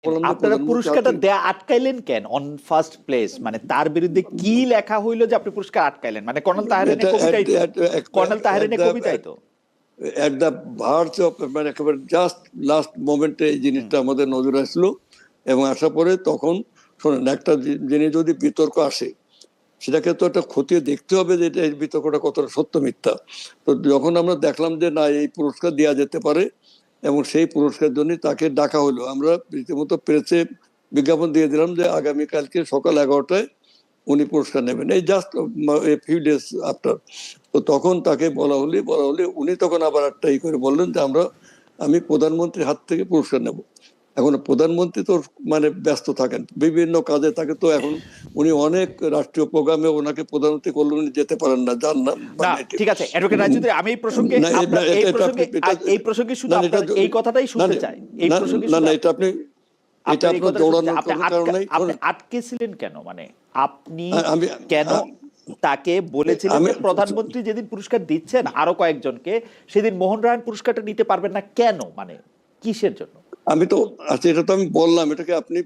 বললাম যে আপনারা প্রধানমন্ত্রী পুরস্কারটা হাতে- দেয়া আটকাইলেন কেন অন ফার্স্ট প্লেস? মানে তার বিরুদ্ধে কি লেখা হইলো যে আপনি পুরস্কার আটকাইলেন? মানে কর্নেল তাহেরিনের এটা কবিতাই তো, কর্নেল তাহেরিনের কবিতাই তো। এট দ্য ভার্জ অফ, মানে একেবারে জাস্ট লাস্ট মোমেন্টে এই জিনিসটা আমাদের নজরে আসলো, এবং আসার পরে তখন শোনেন, একটা জিনিস যদি বিতর্ক আসে সেটাকে তো একটা খতিয়ে দেখতে হবে যে এটা, এই বিতর্কটা কতটা সত্য মিথ্যা। তো যখন আমরা দেখলাম যে না, এই পুরস্কার দেওয়া যেতে পারে, এবং সেই পুরস্কার জন্য তাকে ডাকা হলো, আমরা রীতিমতো প্রেসে বিজ্ঞাপন দিয়ে দিলাম যে আগামীকালকে সকাল 11টায় উনি পুরস্কার নেবেন, এই জাস্ট ফিউ ডেজ আফটার। তো তখন তাকে বলা হলে উনি তখন আবার একটা করে বললেন যে আমি প্রধানমন্ত্রীর হাত থেকে পুরস্কার নেব। এখন প্রধানমন্ত্রী তো মানে ব্যস্ত থাকেন, বিভিন্ন কাজে থাকে, তো এখন উনি অনেক রাষ্ট্রীয় প্রোগ্রামে ওনাকে প্রধানমন্ত্রী করলে উনি যেতে পারেন না, যান না না মানে ঠিক আছে অ্যাডভোকেট রায়চৌধুরী, আমি এই প্রসঙ্গে না, আপনার এটা- এই এটা- এটা প্রসঙ্গে আপনি- এটা- এই প্রসঙ্গে শুধু না, আপনার এটা- এই কথাটাই না, শুনতে চাই, এই না, প্রসঙ্গে না, শুধু না, এটা আপনি এটা আপনার এই আপনার কথাটা শুনতে চাই। দৌড়ানোর আপনি কোনো কারণ নাই। আপনি আটকেছিলেন কেন? মানে আপনি আমি কেন তাকে বলেছিলেন আমি যে প্রধানমন্ত্রী যেদিন পুরস্কার দিচ্ছেন আরো কয়েকজনকে, সেদিন মোহন রায়ন পুরস্কারটা নিতে পারবেন না কেন? মানে কিসের জন্য? আমি তো আচ্ছা, এটা তো আমি বললাম, এটাকে আপনি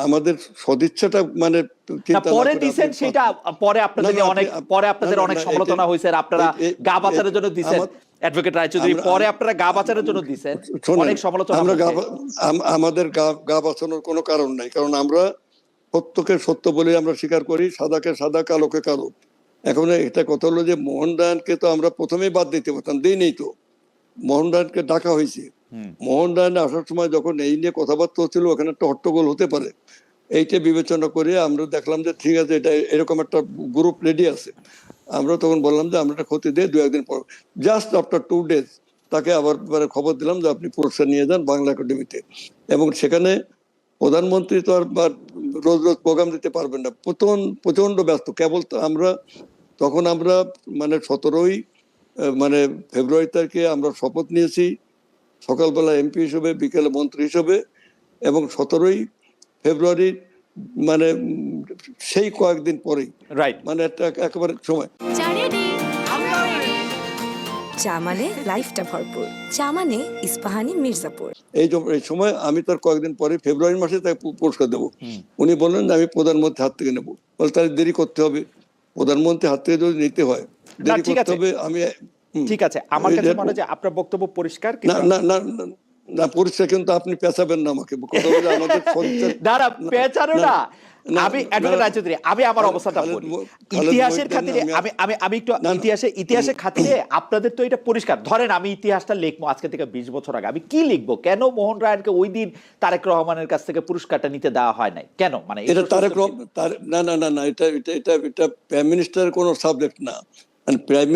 আমাদের সদিচ্ছাটা মানে না চিন্তা না পরে করে দিছেন আপনি সেটা, পরে আপনাদের না, নিয়ে না, অনেক, আপনি- পরে না, আপনাদের না, অনেক না, সমালোচনা হয়েছে, আপনারা গা বাঁচানোর জন্য দিছেন অ্যাডভোকেট রায়চৌধুরী, পরে আপনারা গা বাঁচানোর জন্য দিছেন, শোনেন, অনেক সমালোচনা আমরা হচ্ছে। আমাদের গা বাঁচানোর কোনো কারণ নাই, কারণ আমরা সত্যকে সত্য বলে আমরা স্বীকার করি, সাদাকে সাদা, কালোকে কালো। এখন একটা কথা হলো যে মোহন রায়নকে তো আমরা প্রথমেই বাদ দিতে পারতাম, দিই নেই তো। মোহন রায়নকে ডাকা হয়েছে, মোহন রায়ন আসার সময় যখন এই নিয়ে কথাবার্তা হচ্ছিল, ওখানে একটা হট্টগোল হতে পারে, এইটা বিবেচনা করে আমরা দেখলাম যে ঠিক আছে, এটা এরকম একটা গ্রুপ রেডি আছে। আমরা তখন বললাম যে আমরা একটা ক্ষতি দিয়ে 2-1 দিন পর, জাস্ট আফটার 2 ডেজ তাকে আবার খবর দিলাম যে আপনি পুরস্কার নিয়ে যান বাংলা একাডেমিতে। এবং সেখানে প্রধানমন্ত্রী তো আর রোজ রোজ প্রোগ্রাম দিতে পারবেন না, প্রচন্ড ব্যস্ত। কেবল তখন আমরা মানে 17ই মানে ফেব্রুয়ারি তারিখে আমরা শপথ নিয়েছি, সকালবেলা এমপি হিসেবে, বিকেলে মন্ত্রী হিসেবে, এবং 17ই ফেব্রুয়ারি মানে সেই কয়েকদিন পরেই, রাইট। মানে একটা একেবারে সময়। চা মানে লাইফটা ভরপুর, চা মানে ইস্পাহানি মির্জাপুর। এই সময় আমি তার কয়েকদিন পরে ফেব্রুয়ারি মাসে তাকে পুরস্কার দেবো। উনি বললেন যে আমি প্রধানমন্ত্রীর হাত থেকে নেবো। বলে তাহলে দেরি করতে হবে, প্রধানমন্ত্রীর হাত থেকে যদি নিতে হয় না দেরি ঠিক করতে আছে, হবে। ঠিক আছে, আমার কাছে মনে হয় যে আপনার বক্তব্য পরিষ্কার, না, কিন্তু না, না, না, পরিষ্কার, কিন্তু আপনি পেঁচাবেন না আমাকে, কথা বলে আমাদের না না পেঁচানো না। না, আমি না, অ্যাডভোকেট রায়চৌধুরী, আমি আমার অবস্থাটা বলি ইতিহাসের খাতিরে। আমি একটু ইতিহাসের খাতিরে, আপনাদের তো এটা পরিষ্কার, ধরেন আমি ইতিহাসটা লিখবো আজকে থেকে 20 বছর আগে, আমি কি লিখবো? কেন মোহন রায়নকে ওই দিন তারেক রহমানের কাছ থেকে পুরস্কারটা নিতে দেওয়া হয় নাই কেন? মানে এটা না, না, না, না, এটা প্রাইম মিনিস্টারের কোনো সাবজেক্ট না। মানে প্রাইম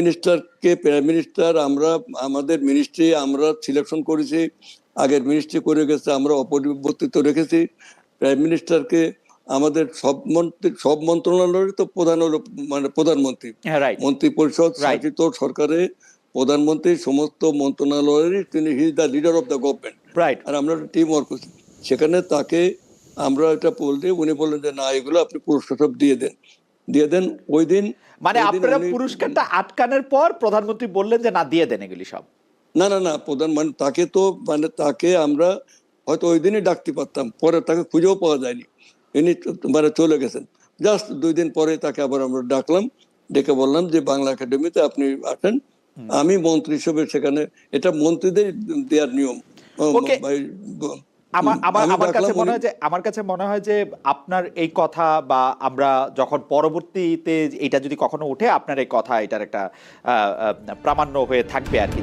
মিনিস্টার আমরা আমাদের মিনিস্ট্রি আমরা সিলেকশন করেছি, আগের মিনিস্ট্রি করে গেছে, আমরা অপরিবর্তিত রেখেছি। প্রাইম মিনিস্টারকে আমাদের সব মন্ত্রণালয়ের তো প্রধান হলো মানে প্রধানমন্ত্রী, হ্যাঁ রাইট মন্ত্রী পরিষদ রাইট শাসিত সরকারে প্রধানমন্ত্রী সমস্ত মন্ত্রণালয়েরই তিনি he is the leader of the government. Right. আর আমরা টিম ওয়ার্ক করছি, সেখানে তাকে আমরা এটা বলতে, উনি বললেন যে না, এগুলো আপনি পুরস্কার সব দিয়ে দেন ওই দিন। মানে আপনারা পুরস্কারটা আটকানোর পর প্রধানমন্ত্রী বললেন যে না দিয়ে দেন এগুলি সব। না, না, না, মানে তাকে আমরা হয়তো ওই দিনই ডাকতে পারতাম, পরে তাকে খুঁজেও পাওয়া যায়নি, ইনি মানে চলে গেছেন। জাস্ট 2 দিন পরে তাকে আবার আমরা ডাকলাম, ডেকে বললাম যে বাংলা একাডেমিতে আপনি আসেন। আমি মন্ত্রী হিসেবে সেখানে, এটা মন্ত্রীদের দেওয়ার নিয়ম। ওকে, আমার আমার আমি আমার কাছে ডাকলাম, মনে হয় যে আপনার এই কথা, বা আমরা যখন পরবর্তীতে এটা যদি কখনো ওঠে, আপনার এই কথা এটার একটা প্রামাণ্য হয়ে থাকবে আর কি।